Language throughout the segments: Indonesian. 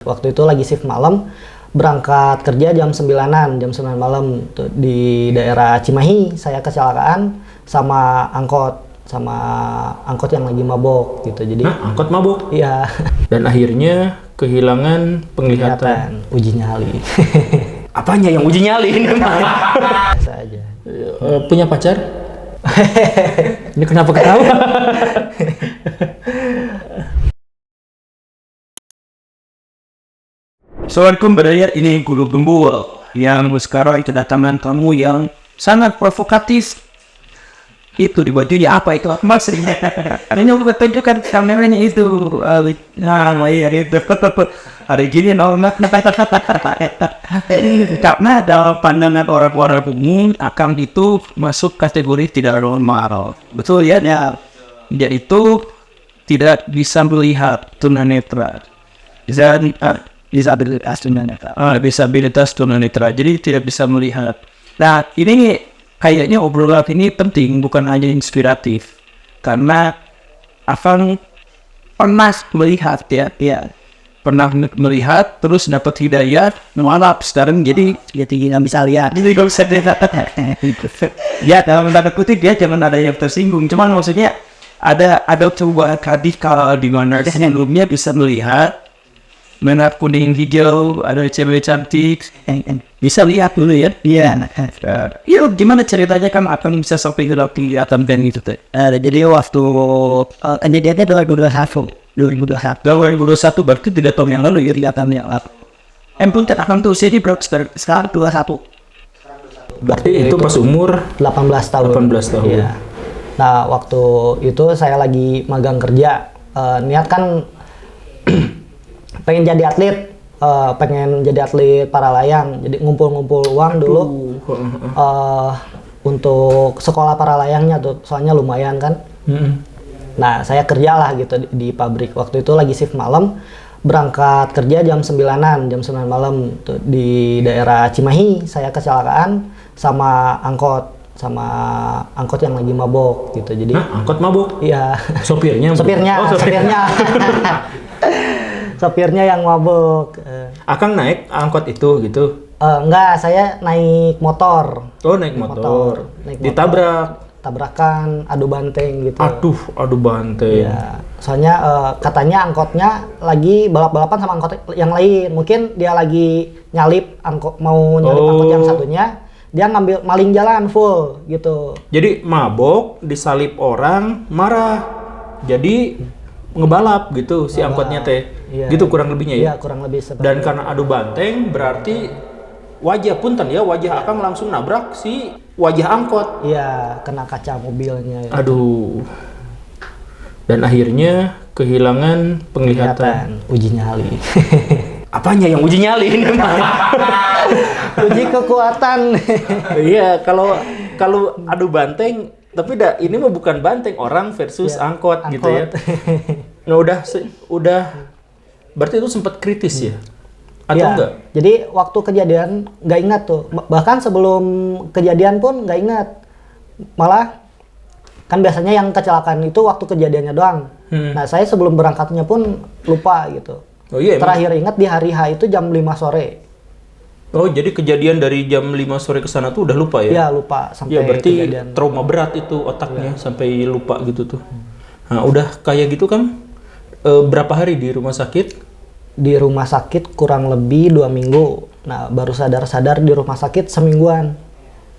Waktu itu lagi shift malam, berangkat kerja jam 9 malam tuh, di daerah Cimahi. Saya kecelakaan sama angkot yang lagi mabok gitu. Jadi angkot mabok? Iya. Dan akhirnya kehilangan penglihatan. Uji nyali. Apanya yang uji nyali ini? Biasa aja. Punya pacar? Ini kenapa ketawa? Assalamualaikum brother, ini Guru Gembul yang sekarang kedatangan tamu yang sangat provokatif. Itu di bajunya apa itu? Maksudnya ini udah tunjukkan kameranya itu. Iya itu. Hari gini karena dalam pandangan orang-orang umum akan itu masuk kategori tidak normal. Betul ya? Dia itu tidak bisa melihat tunanetra. Disabilitas tunanetra, jadi tidak bisa melihat. Nah, ini kayaknya obrolan ini penting, bukan hanya inspiratif, karena Afang pernah melihat pernah melihat, terus dapat hidayah, mengalap sekarang jadi nggak bisa lihat. Jadi nggak bisa lihat. Ya, dalam tanda kutip dia jangan ada yang tersinggung. Cuman maksudnya ada sebuah radikal di mana sebelumnya bisa melihat. Merah kuning hijau, ada cewek cantik, bisa lihat dulu ya. Iya. Iya, gimana ceritanya kan akan bisa sampai ke kelihatan band itu tuh? Jadi waktu kejadiannya 2021 berarti tidak tahun yang lalu ya kelihatan yang lalu. Punten akan tuh jadi sekarang 21. Berarti itu pas umur 18 tahun. 18 tahun. Iya. Nah, waktu itu saya lagi magang kerja. Niat kan pengen jadi atlet para layang, jadi ngumpul-ngumpul uang dulu untuk sekolah para layangnya tuh, soalnya lumayan kan. Nah, saya kerjalah gitu di pabrik. Waktu itu lagi shift malam, berangkat kerja jam 9 malam tuh, di daerah Cimahi. Saya kecelakaan sama angkot yang lagi mabok gitu. Jadi angkot mabok? Iya. Sopirnya. Sopirnya yang mabuk. Akang naik angkot itu gitu? Enggak, saya naik motor. Oh, naik motor. Ditabrak? Tabrakan, adu banteng gitu. Adu banteng. Ya, soalnya katanya angkotnya lagi balap-balapan sama angkot yang lain. Mungkin dia lagi mau nyalip angkot yang satunya. Dia ngambil maling jalan full gitu. Jadi mabok, disalip orang, marah. Jadi ngebalap gitu si angkotnya teh. Iya, gitu kurang lebihnya ya? Iya, kurang lebih seperti. Dan karena adu banteng berarti wajah Akang langsung nabrak si wajah angkot. Iya, kena kaca mobilnya. Ya. Aduh. Dan akhirnya kehilangan penglihatan. Uji nyali. Apanya yang uji nyali ini? Uji kekuatan. Iya, kalau adu banteng, tapi ini mah bukan banteng, orang versus angkot gitu ya. Nah, udah berarti itu sempat kritis ya? Atau enggak? Jadi waktu kejadian nggak ingat tuh. Bahkan sebelum kejadian pun nggak ingat. Malah kan biasanya yang kecelakaan itu waktu kejadiannya doang. Nah, saya sebelum berangkatnya pun lupa gitu. Oh iya, terakhir ingat di hari H itu jam 5 sore. Oh, jadi kejadian dari jam 5 sore ke sana tuh udah lupa ya? Iya, lupa sampai ya, berarti kejadian. Trauma berat itu otaknya sampai lupa gitu tuh. Nah, udah kayak gitu kan berapa hari di rumah sakit? Di rumah sakit kurang lebih 2 minggu. Nah, baru sadar di rumah sakit semingguan.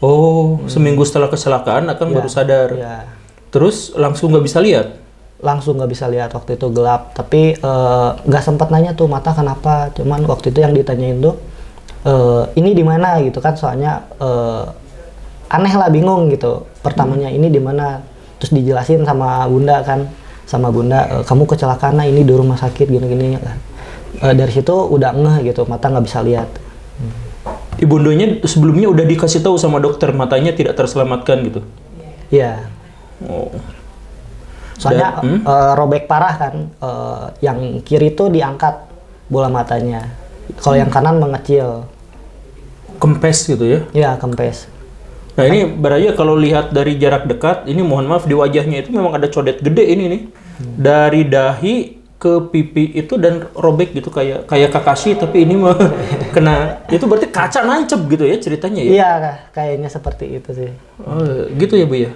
Oh, seminggu setelah kecelakaan baru sadar. Ya. Terus langsung nggak bisa lihat? Langsung nggak bisa lihat, waktu itu gelap. Tapi nggak sempat nanya tuh mata kenapa. Cuman waktu itu yang ditanyain tuh, ini di mana gitu kan, soalnya aneh lah, bingung gitu. Pertamanya ini di mana, terus dijelasin sama bunda kan, kamu kecelakaan ini di rumah sakit gini-gini kan. Dari situ udah ngeh gitu, mata nggak bisa lihat. Ibundanya sebelumnya udah dikasih tahu sama dokter matanya tidak terselamatkan gitu? Iya. Oh. Soalnya robek parah kan, yang kiri tuh diangkat bola matanya, kalau yang kanan mengecil. Kempes gitu ya? Iya, kempes. Nah, ini Baraya kalau lihat dari jarak dekat, ini mohon maaf di wajahnya itu memang ada codet gede ini nih. Dari dahi ke pipi itu dan robek gitu kayak Kakashi, tapi ini mah kena itu berarti kaca nancep gitu ya ceritanya ya? Iya, kayaknya seperti itu sih. Oh, gitu ya Bu ya?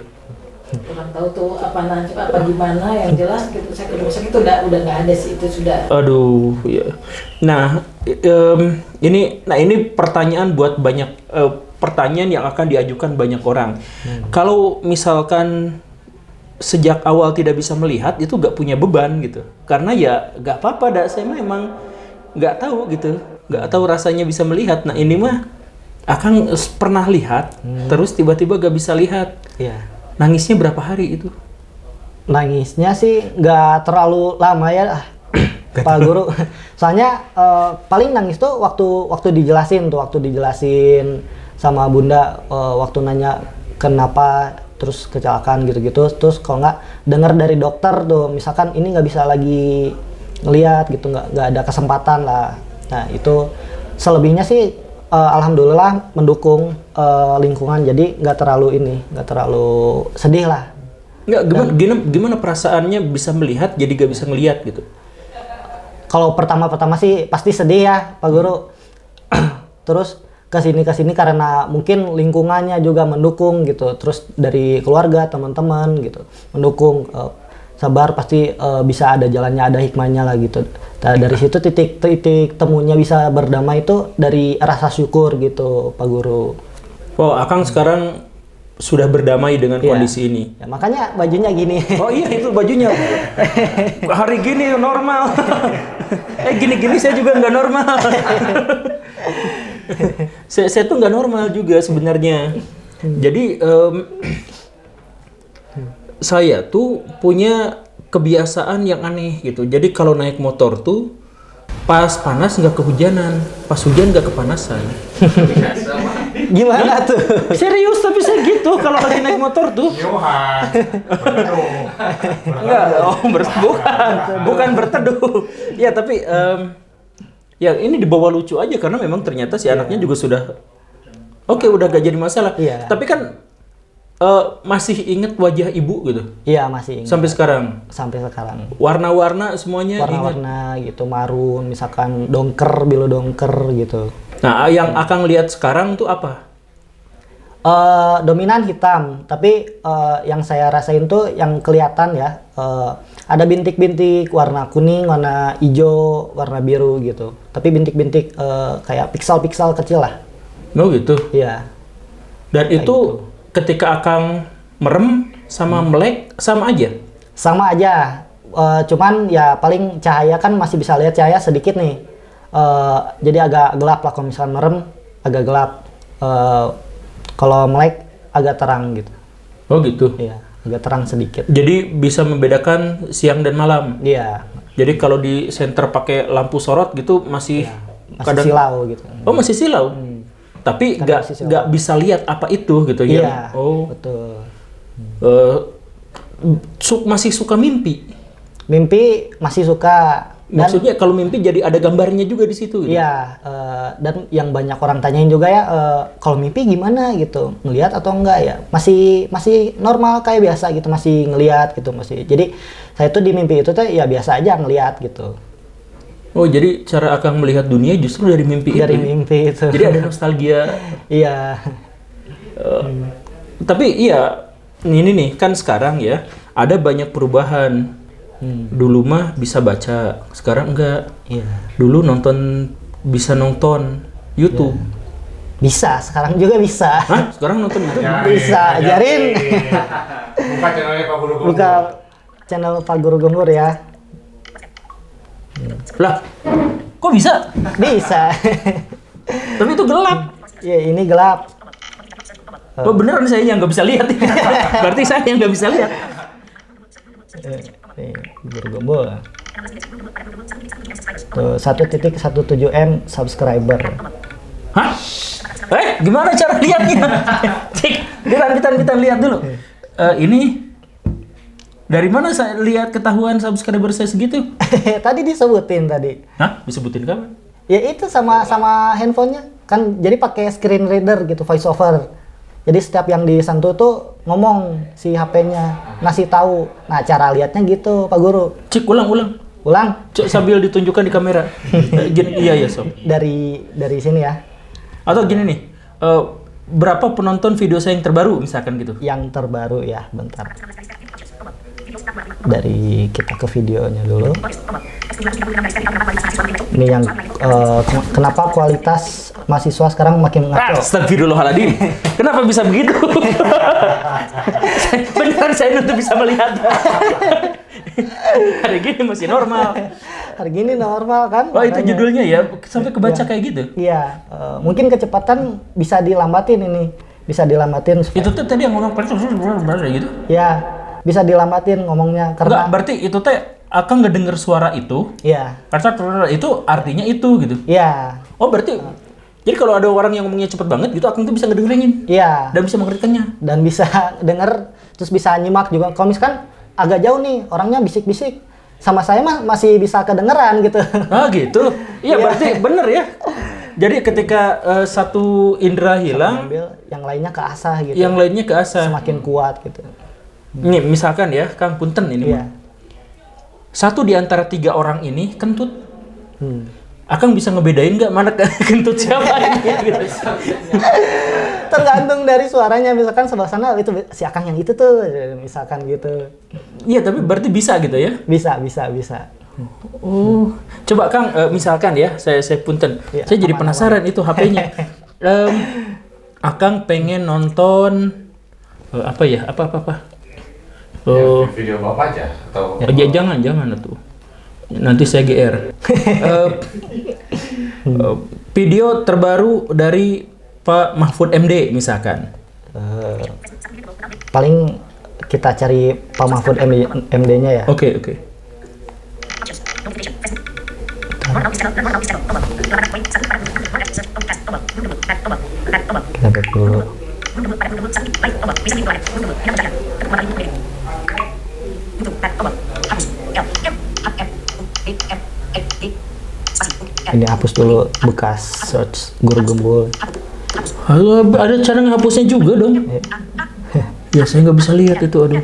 Kurang tahu tuh apa nancep apa gimana, yang jelas gitu saya ke rumah sakit itu udah nggak ada sih, itu sudah. Aduh, ya. Nah, ini pertanyaan buat banyak pertanyaan yang akan diajukan banyak orang. Kalau misalkan sejak awal tidak bisa melihat, itu gak punya beban gitu. Karena ya gak apa-apa, saya mah emang gak tahu gitu, gak tahu rasanya bisa melihat. Nah ini mah Akang pernah lihat, terus tiba-tiba gak bisa lihat. Iya. Nangisnya berapa hari itu? Nangisnya sih nggak terlalu lama ya, Pak Guru. Soalnya paling nangis tuh waktu dijelasin sama Bunda, waktu nanya kenapa terus kecelakaan gitu-gitu. Terus kalau nggak dengar dari dokter tuh, misalkan ini nggak bisa lagi ngelihat gitu, nggak ada kesempatan lah. Nah itu selebihnya sih alhamdulillah mendukung lingkungan, jadi nggak terlalu sedih lah. Nggak, gimana perasaannya bisa melihat jadi gak bisa ngelihat gitu? Kalau pertama sih pasti sedih ya Pak Guru. Terus kesini karena mungkin lingkungannya juga mendukung gitu, terus dari keluarga, teman-teman gitu mendukung, sabar pasti bisa ada jalannya, ada hikmahnya lah gitu. Nah, dari situ titik temunya bisa berdamai itu dari rasa syukur gitu Pak Guru. Oh, Akang sekarang sudah berdamai dengan kondisi ini. Ya, makanya bajunya gini. Oh iya, itu bajunya. Hari gini normal. Gini-gini saya juga nggak normal. saya tuh nggak normal juga sebenarnya. Jadi saya tuh punya kebiasaan yang aneh gitu. Jadi kalau naik motor tuh pas panas nggak kehujanan, pas hujan nggak kepanasan. Gimana tuh? Serius, tapi saya gitu kalau lagi naik motor tuh. Enggak, bukan berteduh. Ya tapi ya ini dibawa lucu aja karena memang ternyata si anaknya juga sudah udah gak jadi masalah. Iya. Tapi kan masih inget wajah ibu gitu. Iya, masih ingat. Sampai sekarang. Warna-warna semuanya ingat. Warna-warna gitu, marun, misalkan bilu dongker gitu. Nah, yang Akang lihat sekarang tuh apa? Dominan hitam, tapi yang saya rasain tuh yang kelihatan ya, ada bintik-bintik warna kuning, warna hijau, warna biru gitu. Tapi bintik-bintik kayak piksel-piksel kecil lah. Oh gitu? Iya. Dan itu gitu. Ketika Akang merem sama melek sama aja? Sama aja, cuman ya paling cahaya kan masih bisa lihat cahaya sedikit nih. Jadi agak gelap lah, kalau misalnya merem agak gelap. Kalau melek agak terang gitu. Oh gitu? Iya, agak terang sedikit. Jadi bisa membedakan siang dan malam? Iya. Jadi kalau di senter pakai lampu sorot gitu masih masih silau gitu. Oh masih silau? Tapi nggak bisa lihat apa itu gitu ya? Iya, oh betul. Masih suka mimpi? Mimpi masih suka. Maksudnya kalau mimpi jadi ada gambarnya juga di situ gitu? Iya, dan yang banyak orang tanyain juga ya, kalau mimpi gimana gitu, ngelihat atau enggak ya? Masih normal kayak biasa gitu, masih ngelihat gitu, masih. Jadi saya tuh di mimpi itu tuh ya biasa aja ngelihat gitu. Oh, jadi cara Akang melihat dunia justru dari mimpi itu? Dari mimpi itu. Jadi ada nostalgia? Iya. Tapi iya, ini nih, kan sekarang ya, ada banyak perubahan. Dulu mah bisa baca, sekarang enggak. Iya. Dulu bisa nonton YouTube. Bisa, sekarang juga bisa. Hah? Sekarang nonton YouTube? Bisa, ajarin. Buka channelnya Pak Guru Gembur. Buka channel Pak Guru Gembur ya. Lah, kok bisa? Bisa. Tapi itu gelap. Ya, ini gelap. Oh, beneran saya yang nggak bisa lihat. Berarti saya yang nggak bisa lihat. Nih, Guru Gembul. Tuh, 1.17M subscriber. Hah? Gimana cara lihatnya? Cik, kita lihat dulu. Ini dari mana saya lihat ketahuan subscriber saya segitu? Tadi disebutin tadi. Hah? Disebutin kapan? Ya itu sama handphonenya. Kan jadi pakai screen reader gitu, voice over. Jadi setiap yang disentuh tuh ngomong si HP-nya, ngasih tahu. Nah, cara lihatnya gitu, Pak Guru. Cik, ulang. Ulang Sambil ditunjukkan di kamera. Gini, iya ya sob. dari sini ya. Atau gini nih, berapa penonton video saya yang terbaru misalkan gitu? Yang terbaru ya, bentar. Dari kita ke videonya dulu. Ini yang kenapa kualitas mahasiswa sekarang makin ngaco. Astagfirullahaladzim. Kenapa bisa begitu? Beneran saya untuk bisa melihat. Hari gini masih normal. Hari gini normal kan? Wah itu makanya. judulnya ya, sampai kebaca Iya. kayak gitu. Iya, mungkin kecepatan bisa dilambatin ini. Bisa dilambatin supaya- Itu tuh tadi yang ngomong gitu. Ya, bisa dilambatin ngomongnya Enggak, karena berarti itu teh akan ngedenger suara itu, iya. karena itu artinya itu gitu. Iya. Oh berarti, jadi kalau ada orang yang ngomongnya cepet banget gitu, Akang tuh bisa ngedengerin Iya. dan bisa mengertikannya. Dan bisa denger terus bisa nyimak juga. Kalau misalkan agak jauh nih orangnya bisik-bisik sama saya mah masih bisa kedengeran gitu. Ah gitu. Iya Iya. berarti bener ya. Jadi ketika satu indera hilang, Ambil yang lainnya keasah gitu. yang lainnya keasah. Semakin kuat gitu. Nih misalkan ya, Kang Punten ini Iya. mah. Satu di antara 3 orang ini kentut. Akang bisa ngebedain nggak mana kentut siapa ini? Gitu. Tergantung dari suaranya, misalkan sebelah sana itu si Akang yang itu tuh misalkan gitu. Iya tapi berarti bisa gitu ya. Bisa. Oh, coba Kang, misalkan ya, saya Punten, Iya, saya jadi aman, penasaran itu HP-nya. Akang pengen nonton apa ya, apa. Oh, Video bapak aja atau ya, jangan tuh. Nanti saya GR. Video terbaru dari Pak Mahfud MD misalkan. Paling kita cari Pak Mahfud MD-nya ya. Oke. Kita back dulu. Ini hapus dulu bekas search guru gembul. Halo, ada cara ngehapusnya juga dong. Ya saya nggak bisa lihat itu, aduh.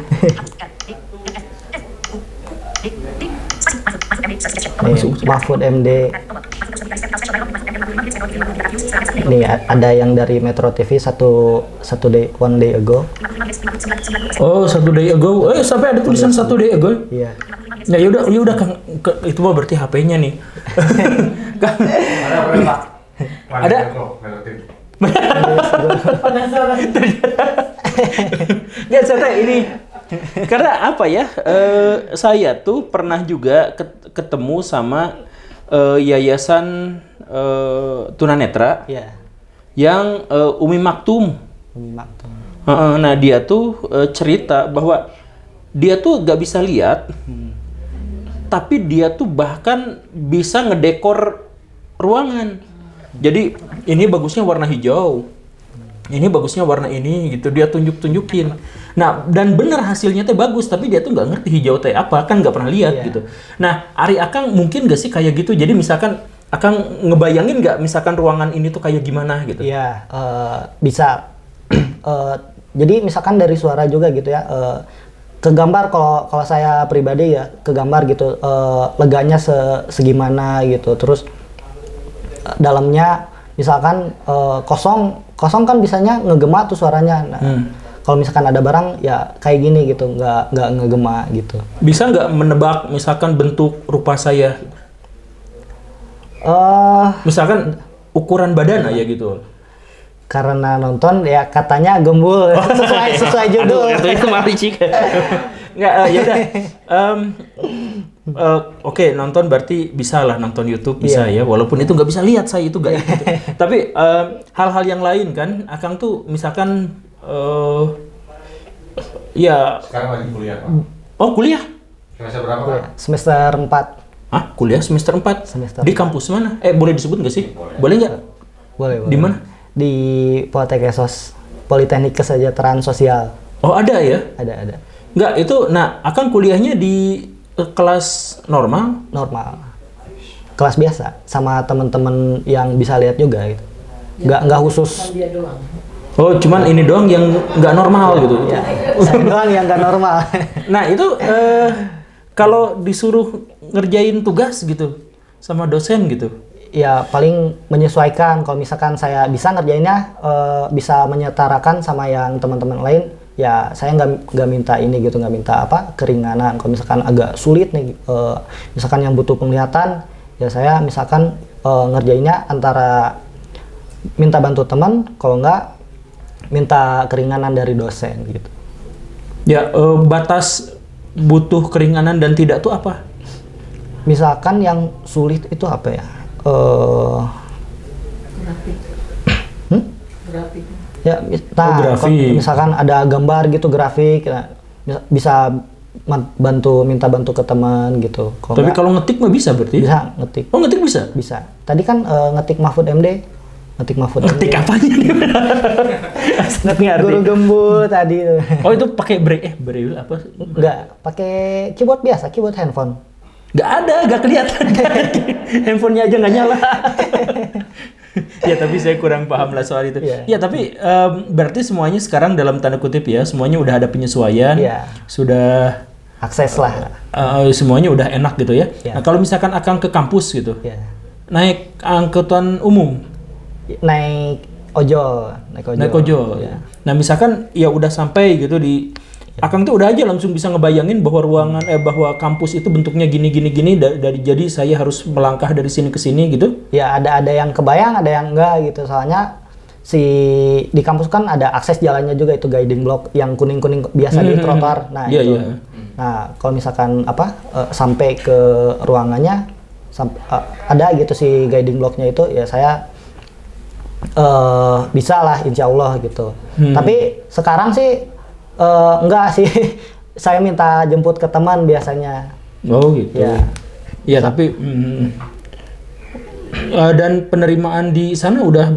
Nih, Mahfud MD. Nih ada yang dari Metro TV one day ago. Oh, 1 day ago. Sampai ada tulisan 1 day ago. Iya. Nah, yaudah Kang, itu mah berarti HP-nya nih. Kang, ada apa Pak? Ada. Relatif. Nggak, saya ini karena apa ya? Saya tuh pernah juga ketemu sama yayasan tunanetra Iya. yang Umi Maktum. Maktum. Nah dia tuh cerita bahwa dia tuh gak bisa lihat, tapi dia tuh bahkan bisa ngedekor ruangan. Jadi ini bagusnya warna hijau, ini bagusnya warna ini gitu, dia tunjukin. Nah dan bener hasilnya teh bagus, tapi dia tuh nggak ngerti hijau teh apa, kan nggak pernah lihat Iya. gitu. Nah Ari Akang mungkin gak sih kayak gitu? Jadi misalkan Akang ngebayangin nggak misalkan ruangan ini tuh kayak gimana gitu? Iya, bisa. Jadi misalkan dari suara juga gitu ya. Kegambar kalau saya pribadi ya, kegambar gitu. Leganya segimana gitu. Terus dalamnya misalkan kosong kan bisanya ngegema tuh suaranya. Nah, kalau misalkan ada barang ya kayak gini gitu, nggak ngegema gitu. Bisa nggak menebak misalkan bentuk rupa saya? Misalkan ukuran badan aja gitu. Karena nonton ya katanya gembul sesuai judul. Aduh, itu mati cik. Nggak, ya udah. Oke, nonton berarti bisa lah nonton YouTube bisa ya, walaupun itu nggak bisa lihat saya itu nggak gitu. Tapi hal-hal yang lain kan, Akang tuh misalkan ya, Sekarang lagi kuliah Pak. oh kuliah? Semester berapa Pak? Semester 4. Ah, kuliah semester 4. Semester Di kampus mana? Boleh disebut nggak sih? Boleh nggak? Boleh. Di mana? Di Poltekkes, Politeknik Kesejahteraan Sosial. Oh ada ya? Ada. Nggak, itu, nah Akang kuliahnya di kelas normal? Normal. Kelas biasa sama teman-teman yang bisa lihat juga gitu. Nggak khusus. Kan dia doang. Oh, cuman ini doang yang nggak normal gitu. Ya, saya doang yang nggak normal. Nah, itu Kalau disuruh ngerjain tugas gitu sama dosen gitu. Ya paling menyesuaikan. Kalau misalkan saya bisa ngerjainnya, bisa menyetarakan sama yang teman-teman lain, ya saya nggak minta ini gitu, nggak minta apa keringanan. Kalau misalkan agak sulit nih, misalkan yang butuh penglihatan, ya saya misalkan ngerjainnya antara minta bantu teman, kalau nggak minta keringanan dari dosen gitu. Ya batas butuh keringanan dan tidak tuh apa? Misalkan yang sulit itu apa ya? Grafik. Grafik. Ya, grafik. kalau misalkan ada gambar gitu grafik, nah, bisa minta bantu ke teman gitu. Tapi kalau ngetik mah bisa berarti? bisa ngetik. Oh ngetik bisa? Bisa. Tadi kan ngetik Mahfud MD. Ngetik Mahfud Ngetik MD. apanya nih? Ngetik ngerti. Guru gembul tadi. Oh itu pakai braille apa? Enggak, pakai keyboard biasa, keyboard handphone. Gak ada, gak kelihatan. Handphonenya aja nggak nyala. Ya tapi saya kurang paham lah soal itu. Iya. Ya tapi berarti semuanya sekarang dalam tanda kutip ya, semuanya udah ada penyesuaian, Iya. sudah Akses lah. semuanya udah enak gitu ya. Iya. Nah kalau misalkan akan ke kampus gitu, Ya. naik angkutan umum, Naik ojol. naik ojol. Ya. Nah misalkan ya udah sampai gitu di Akang tuh udah aja langsung bisa ngebayangin bahwa bahwa kampus itu bentuknya gini dari jadi saya harus melangkah dari sini ke sini gitu. Ya ada yang kebayang, ada yang enggak gitu. Soalnya di kampus kan ada akses jalannya juga, itu guiding block yang kuning-kuning biasa di trotoar. Nah, Iya, itu. iya. Nah, kalau misalkan sampai ke ruangannya ada gitu si guiding blocknya itu, ya saya bisa lah insya Allah gitu. Tapi sekarang sih enggak sih. Saya minta jemput ke teman biasanya. Oh gitu. Ya. Ya tapi dan penerimaan di sana udah,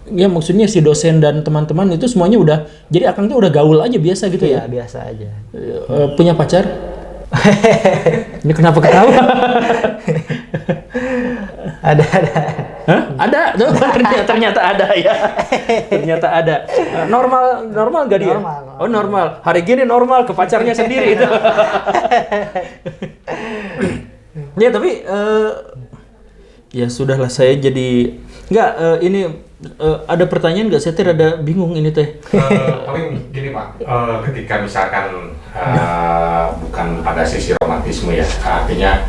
ya maksudnya si dosen dan teman-teman itu semuanya udah, jadi Akang tuh udah gaul aja biasa gitu Ya, ya. biasa aja. Punya pacar? Ini kenapa ketawa? Ada. Hah? Ada? Tuh, ternyata ada ya. Ternyata ada. Normal gak dia? Normal. Oh normal. Hari gini normal, ke pacarnya sendiri itu. Ya tapi ya sudahlah, saya jadi nggak ini ada pertanyaan nggak? Saya ada bingung ini teh. Paling gini Pak, ketika misalkan bukan pada sisi romantisme ya, artinya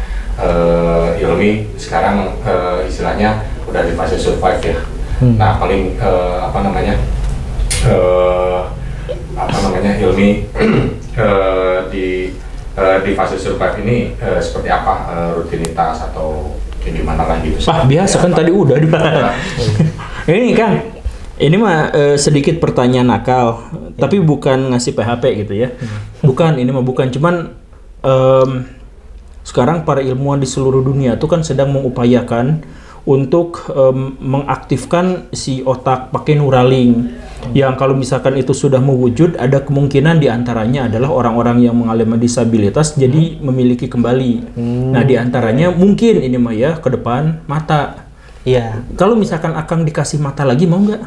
Ilmi sekarang istilahnya udah di fase survive ya. Nah paling Ilmi di fase survive ini seperti apa rutinitas atau gimana lah gitu. Biasa kan tadi udah di Ini Kang, ini mah sedikit pertanyaan nakal, tapi bukan ngasih PHP gitu ya. Bukan, ini mah bukan. Cuman sekarang para ilmuwan di seluruh dunia tuh kan sedang mengupayakan untuk mengaktifkan si otak pakai Neuralink. Yang kalau misalkan itu sudah mewujud, ada kemungkinan diantaranya adalah orang-orang yang mengalami disabilitas jadi memiliki kembali. Nah diantaranya mungkin ini mah ya ke depan mata. Iya. Kalau misalkan Akang dikasih mata lagi mau nggak?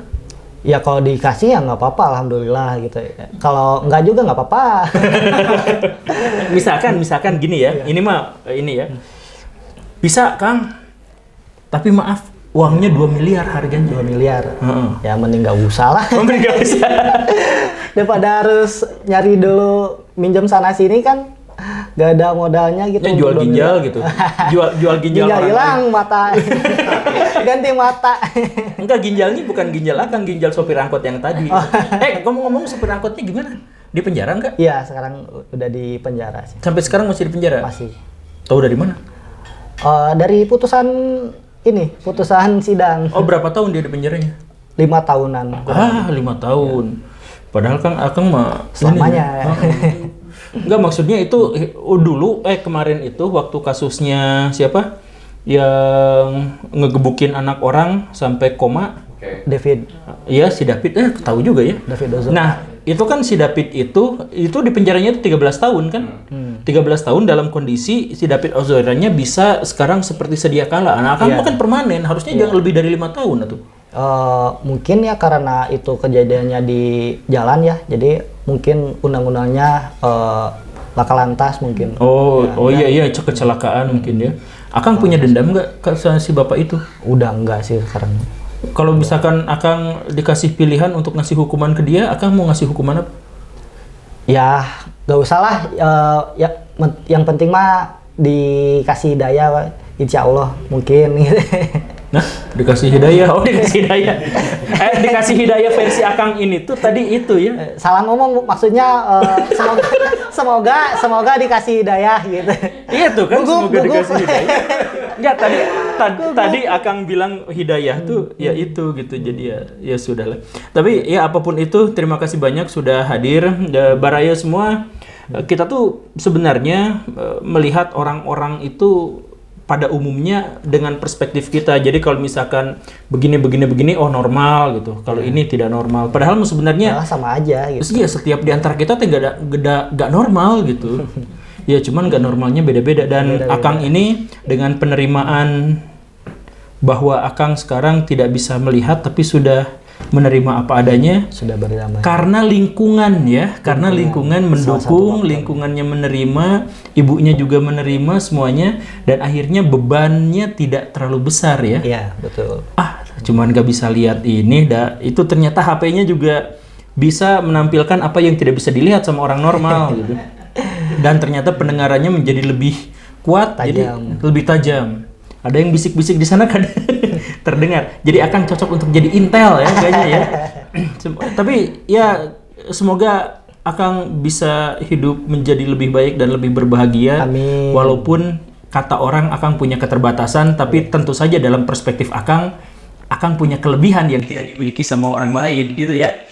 Ya kalau dikasih ya nggak apa-apa, alhamdulillah gitu. Kalau nggak juga nggak apa-apa. misalkan gini ya, ini mah ini ya. Bisa Kang, tapi maaf uangnya 2 miliar harganya. 2 miliar. Heeh. Ya mending nggak usah lah. Mending nggak usah. Daripada harus nyari dulu minjem sana sini kan nggak ada modalnya gitu. Ya, jual untuk 2 ginjal miliar. gitu. Jual ginjal Ginjal orang hilang lain. mata. Ganti mata. Enggak, ginjalnya bukan ginjal Akang, ginjal sopir angkot yang tadi. Ngomong-ngomong sopir angkotnya gimana? Di penjara enggak? Iya, sekarang udah di penjara sih. Sampai sekarang masih di penjara? Masih. Tahu dari mana? Dari putusan sidang. Oh, berapa tahun dia di penjaranya? 5 tahunan. 5 tahun. Padahal Akang mah Selamanya. Enggak, maksudnya itu dulu kemarin itu waktu kasusnya siapa yang ngegebukin anak orang sampai koma. Oke. David Iya, si David tahu juga ya. Ozora. Nah, itu kan si David itu di penjaranya itu 13 tahun kan? 13 tahun dalam kondisi si David Ozoranya bisa sekarang seperti sedia kala. Nah, kan permanen, harusnya jangan lebih dari 5 tahun atuh. Mungkin ya karena itu kejadiannya di jalan ya, jadi mungkin undang-undangnya laka lantas mungkin. Oh, iya kecelakaan mungkin ya. Akang punya dendam nggak ke si bapak itu? Udah enggak sih sekarang. Kalau misalkan Akang dikasih pilihan untuk ngasih hukuman ke dia, Akang mau ngasih hukuman apa? Ya nggak usah lah, yang penting mah dikasih hidayah, insya Allah mungkin gitu. Nah, dikasih hidayah. Oh, dikasih hidayah. Dikasih hidayah versi Akang ini tuh tadi itu ya. Salah ngomong, maksudnya semoga dikasih hidayah gitu. Iya tuh kan, Gugup. semoga dikasih hidayah. Enggak, tadi Akang bilang hidayah tuh ya itu gitu. Jadi ya sudahlah. Tapi ya apapun itu, terima kasih banyak sudah hadir. Baraya semua, kita tuh sebenarnya melihat orang-orang itu pada umumnya dengan perspektif kita. Jadi kalau misalkan begini, oh normal gitu. Kalau ini tidak normal. Padahal sebenarnya sama aja gitu. Iya, setiap di antara kita gak normal gitu. Ya cuman gak normalnya beda-beda. Dan Akang ini dengan penerimaan bahwa Akang sekarang tidak bisa melihat tapi sudah menerima apa adanya, sudah berdamai. Karena lingkungan ya, karena lingkungan mendukung, lingkungannya menerima, ibunya juga menerima semuanya, dan akhirnya bebannya tidak terlalu besar ya. Iya, betul. Cuman gak bisa lihat ini, itu ternyata HP-nya juga bisa menampilkan apa yang tidak bisa dilihat sama orang normal gitu. Dan ternyata pendengarannya menjadi lebih kuat, jadi lebih tajam. Ada yang bisik-bisik di sana kan terdengar. Jadi Akang cocok untuk jadi intel ya kayaknya ya. Tapi ya semoga Akang bisa hidup menjadi lebih baik dan lebih berbahagia. Amin. Walaupun kata orang Akang punya keterbatasan, tapi tentu saja dalam perspektif Akang punya kelebihan yang tidak dimiliki sama orang lain gitu ya.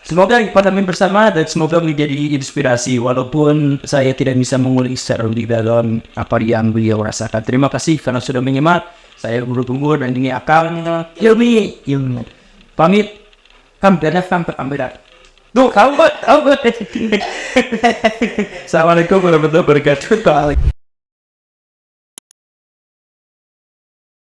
Semoga kita bersama dan semoga menjadi inspirasi walaupun saya tidak bisa mengulik secara lebih dalam apa yang beliau rasakan. Terima kasih karena sudah menyimak. Saya Guru Tunggur dan ini Akang Ilmi. Pamit. Sampai kamera. Tuh, kamu. Assalamualaikum warahmatullahi wabarakatuh.